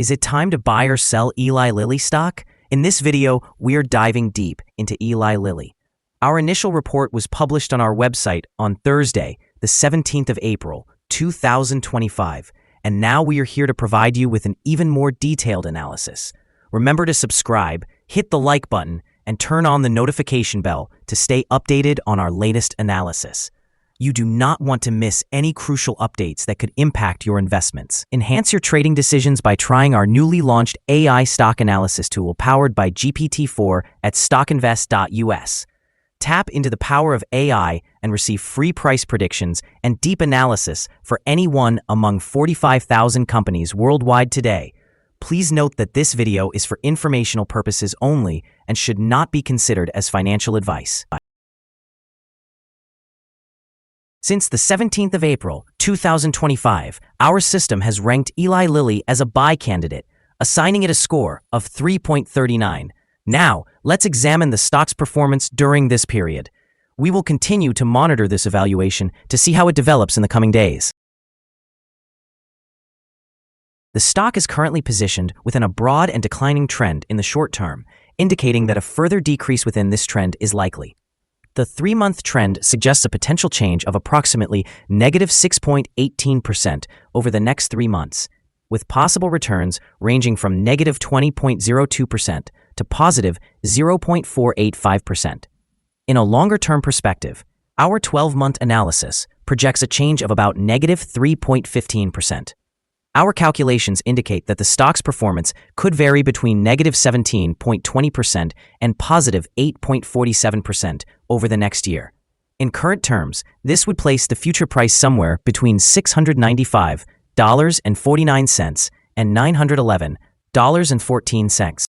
Is it time to buy or sell Eli Lilly stock? In this video, we're diving deep into Eli Lilly. Our initial report was published on our website on Thursday, the 17th of April, 2025, and now we are here to provide you with an even more detailed analysis. Remember to subscribe, hit the like button, and turn on the notification bell to stay updated on our latest analysis. You do not want to miss any crucial updates that could impact your investments. Enhance your trading decisions by trying our newly launched AI stock analysis tool powered by GPT-4 at StockInvest.us. Tap into the power of AI and receive free price predictions and deep analysis for any one among 45,000 companies worldwide today. Please note that this video is for informational purposes only and should not be considered as financial advice. Since the 17th of April, 2025, our system has ranked Eli Lilly as a buy candidate, assigning it a score of 3.39. Now, let's examine the stock's performance during this period. We will continue to monitor this evaluation to see how it develops in the coming days. The stock is currently positioned within a broad and declining trend in the short term, indicating that a further decrease within this trend is likely. The 3-month trend suggests a potential change of approximately negative 6.18% over the next 3 months, with possible returns ranging from negative 20.02% to positive 0.485%. In a longer-term perspective, our 12-month analysis projects a change of about negative 3.15%. Our calculations indicate that the stock's performance could vary between negative 17.20% and positive 8.47% over the next year. In current terms, this would place the future price somewhere between $695.49 and $911.14.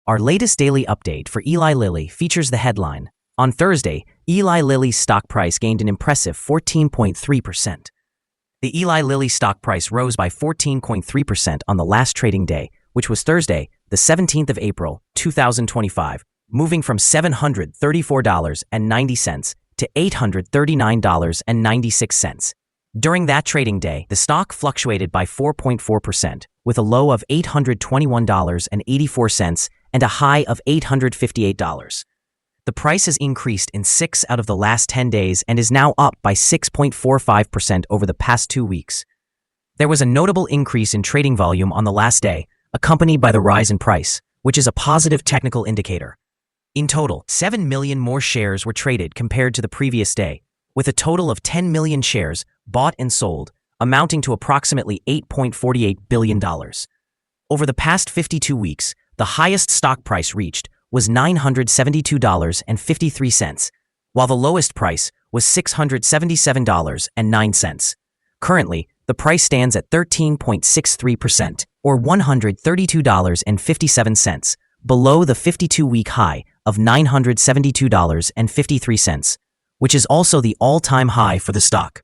Our latest daily update for Eli Lilly features the headline. On Thursday, Eli Lilly's stock price gained an impressive 14.3%. The Eli Lilly stock price rose by 14.3% on the last trading day, which was Thursday, the 17th of April, 2025, moving from $734.90 to $839.96. During that trading day, the stock fluctuated by 4.4%, with a low of $821.84 and a high of $858. The price has increased in 6 out of the last 10 days and is now up by 6.45% over the past 2 weeks. There was a notable increase in trading volume on the last day, accompanied by the rise in price, which is a positive technical indicator. In total, 7 million more shares were traded compared to the previous day, with a total of 10 million shares bought and sold, amounting to approximately $8.48 billion. Over the past 52 weeks, the highest stock price reached was $972.53, while the lowest price was $677.09. Currently, the price stands at 13.63%, or $132.57, below the 52-week high of $972.53, which is also the all-time high for the stock.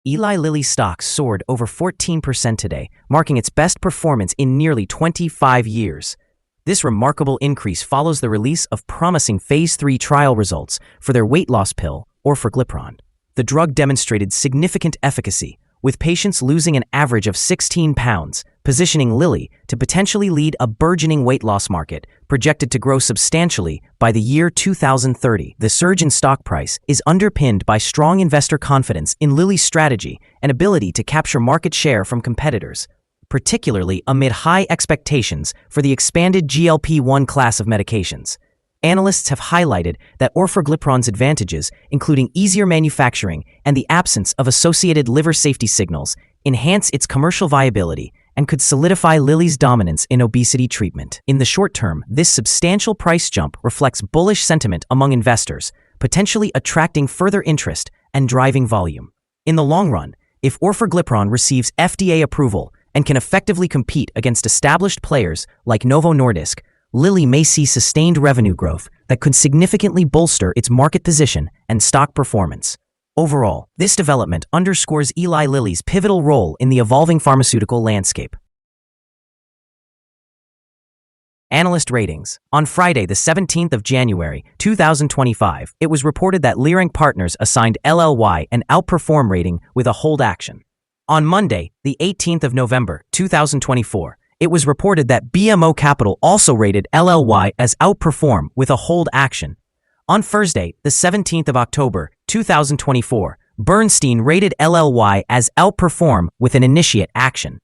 Eli Lilly stock soared over 14% today, marking its best performance in nearly 25 years. This remarkable increase follows the release of promising Phase 3 trial results for their weight loss pill, orforglipron. The drug demonstrated significant efficacy, with patients losing an average of 16 pounds, positioning Lilly to potentially lead a burgeoning weight loss market projected to grow substantially by the year 2030. The surge in stock price is underpinned by strong investor confidence in Lilly's strategy and ability to capture market share from competitors, particularly amid high expectations for the expanded GLP-1 class of medications. Analysts have highlighted that orforglipron's advantages, including easier manufacturing and the absence of associated liver safety signals, enhance its commercial viability and could solidify Lilly's dominance in obesity treatment. In the short term, this substantial price jump reflects bullish sentiment among investors, potentially attracting further interest and driving volume. In the long run, if orforglipron receives FDA approval and can effectively compete against established players like Novo Nordisk, Lilly may see sustained revenue growth that could significantly bolster its market position and stock performance. Overall, this development underscores Eli Lilly's pivotal role in the evolving pharmaceutical landscape. Analyst ratings. On Friday, the 17th of January, 2025, it was reported that LLY Inc. Partners assigned LLY an outperform rating with a hold action. On Monday, the 18th of November, 2024, it was reported that BMO Capital also rated LLY as outperform with a hold action. On Thursday, the 17th of October, 2024, Bernstein rated LLY as outperform with an initiate action.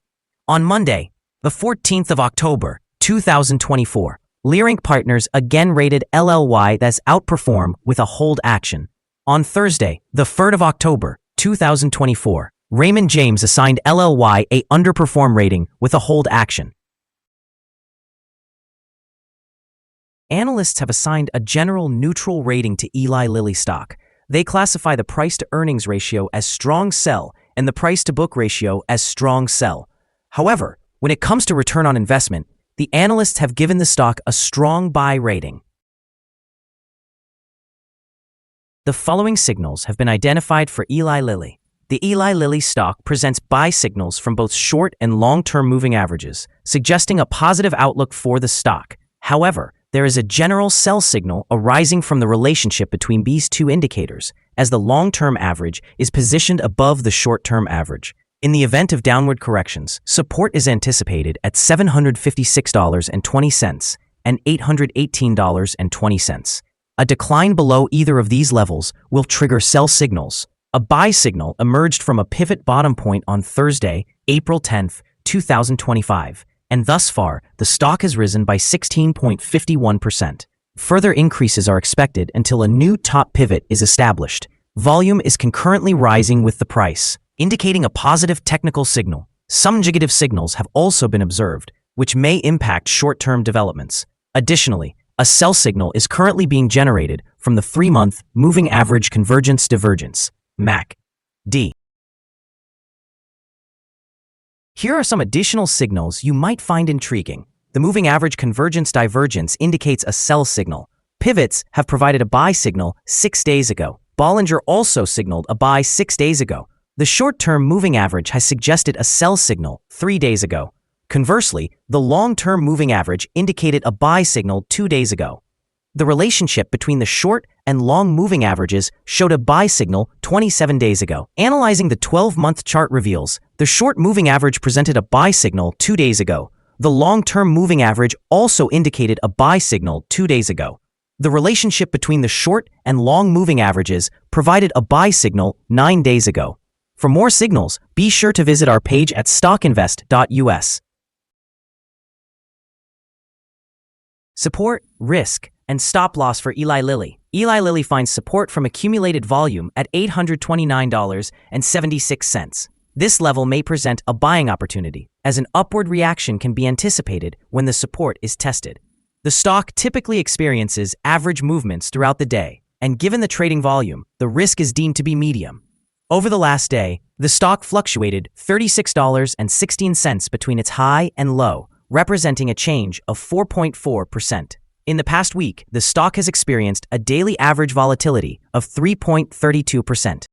On Monday, the 14th of October, 2024, LLY Inc. Partners again rated LLY as outperform with a hold action. On Thursday, the 3rd of October, 2024, Raymond James assigned LLY a underperform rating with a hold action. Analysts have assigned a general neutral rating to Eli Lilly stock. They classify the price-to-earnings ratio as strong sell and the price-to-book ratio as strong sell. However, when it comes to return on investment, the analysts have given the stock a strong buy rating. The following signals have been identified for Eli Lilly. The Eli Lilly stock presents buy signals from both short and long-term moving averages, suggesting a positive outlook for the stock. However, there is a general sell signal arising from the relationship between these two indicators, as the long-term average is positioned above the short-term average. In the event of downward corrections, support is anticipated at $756.20 and $818.20. A decline below either of these levels will trigger sell signals. A buy signal emerged from a pivot bottom point on Thursday, April 10, 2025, and thus far, the stock has risen by 16.51%. Further increases are expected until a new top pivot is established. Volume is concurrently rising with the price, indicating a positive technical signal. Some negative signals have also been observed, which may impact short-term developments. Additionally, a sell signal is currently being generated from the 3-month Moving Average Convergence Divergence, MACD. Here are some additional signals you might find intriguing. The Moving Average Convergence Divergence indicates a sell signal. Pivots have provided a buy signal 6 days ago. Bollinger also signaled a buy 6 days ago. The short-term moving average has suggested a sell signal 3 days ago. Conversely, the long-term moving average indicated a buy signal 2 days ago. The relationship between the short and long moving averages showed a buy signal 27 days ago. Analyzing the 12-month chart reveals the short moving average presented a buy signal 2 days ago. The long-term moving average also indicated a buy signal 2 days ago. The relationship between the short and long moving averages provided a buy signal 9 days ago. For more signals, be sure to visit our page at StockInvest.us. Support, risk, and stop loss for Eli Lilly. Eli Lilly finds support from accumulated volume at $829.76. This level may present a buying opportunity, as an upward reaction can be anticipated when the support is tested. The stock typically experiences average movements throughout the day, and given the trading volume, the risk is deemed to be medium. Over the last day, the stock fluctuated $36.16 between its high and low, representing a change of 4.4%. In the past week, the stock has experienced a daily average volatility of 3.32%.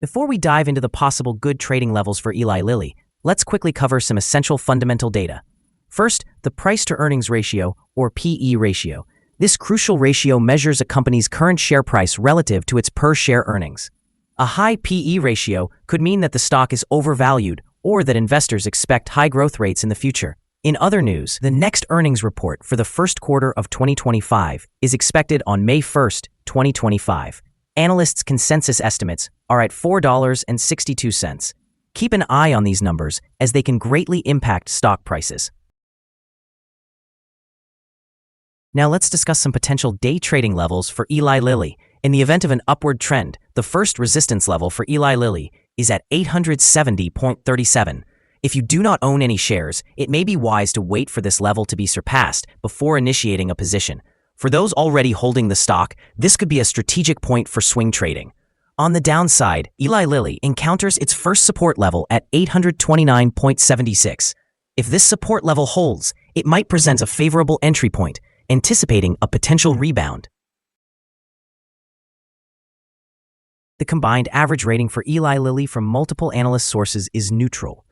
Before we dive into the possible good trading levels for Eli Lilly, let's quickly cover some essential fundamental data. First, the price-to-earnings ratio, or PE ratio. This crucial ratio measures a company's current share price relative to its per-share earnings. A high PE ratio could mean that the stock is overvalued or that investors expect high growth rates in the future. In other news, the next earnings report for the first quarter of 2025 is expected on May 1, 2025. Analysts' consensus estimates are at $4.62. Keep an eye on these numbers as they can greatly impact stock prices. Now let's discuss some potential day trading levels for Eli Lilly. In the event of an upward trend, the first resistance level for Eli Lilly is at 870.37. If you do not own any shares, it may be wise to wait for this level to be surpassed before initiating a position. For those already holding the stock, this could be a strategic point for swing trading. On the downside, Eli Lilly encounters its first support level at 829.76. If this support level holds, it might present a favorable entry point, anticipating a potential rebound. The combined average rating for Eli Lilly from multiple analyst sources is neutral.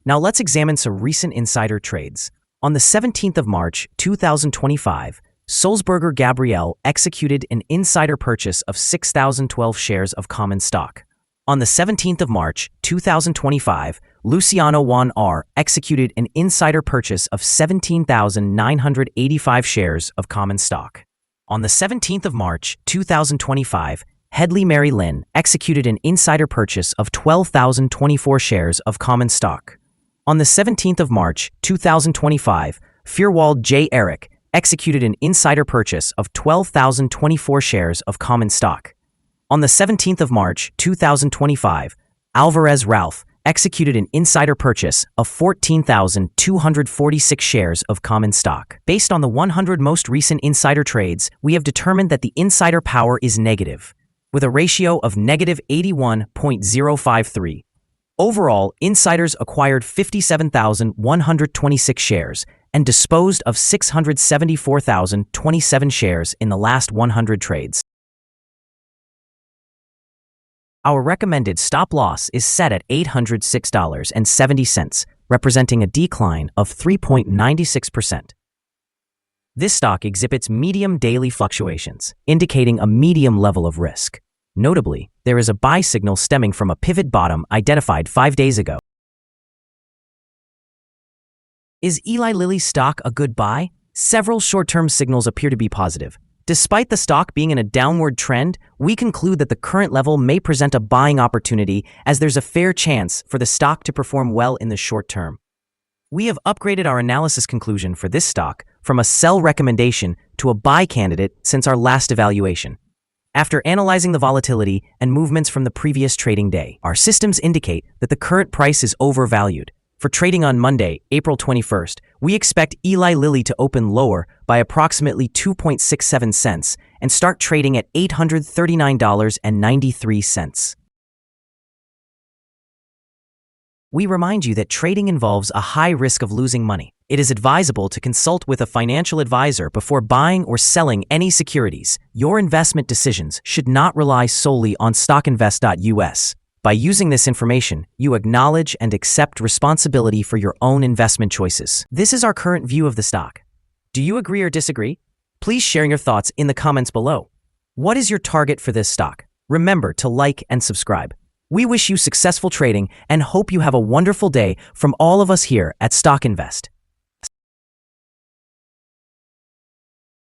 Now let's examine some recent insider trades. On the 17th of March, 2025, Sulzberger Gabriel executed an insider purchase of 6,012 shares of common stock. On the 17th of March, 2025, Luciano Juan R. executed an insider purchase of 17,985 shares of common stock. On the 17th of March, 2025, Hedley Mary Lynn executed an insider purchase of 12,024 shares of common stock. On the 17th of March, 2025, Fierwald J. Eric executed an insider purchase of 12,024 shares of common stock. On the 17th of March, 2025, Alvarez Ralph executed an insider purchase of 14,246 shares of common stock. Based on the 100 most recent insider trades, we have determined that the insider power is negative, with a ratio of negative 81.053. Overall, insiders acquired 57,126 shares and disposed of 674,027 shares in the last 100 trades. Our recommended stop loss is set at $806.70, representing a decline of 3.96%. This stock exhibits medium daily fluctuations, indicating a medium level of risk. Notably, there is a buy signal stemming from a pivot bottom identified 5 days ago. Is Eli Lilly stock a good buy? Several short-term signals appear to be positive. Despite the stock being in a downward trend, we conclude that the current level may present a buying opportunity as there's a fair chance for the stock to perform well in the short term. We have upgraded our analysis conclusion for this stock from a sell recommendation to a buy candidate since our last evaluation. After analyzing the volatility and movements from the previous trading day, our systems indicate that the current price is overvalued. For trading on Monday, April 21st, we expect Eli Lilly to open lower by approximately 2.67 cents and start trading at $839.93. We remind you that trading involves a high risk of losing money. It is advisable to consult with a financial advisor before buying or selling any securities. Your investment decisions should not rely solely on StockInvest.us. By using this information, you acknowledge and accept responsibility for your own investment choices. This is our current view of the stock. Do you agree or disagree? Please share your thoughts in the comments below. What is your target for this stock? Remember to like and subscribe. We wish you successful trading and hope you have a wonderful day from all of us here at Stock Invest.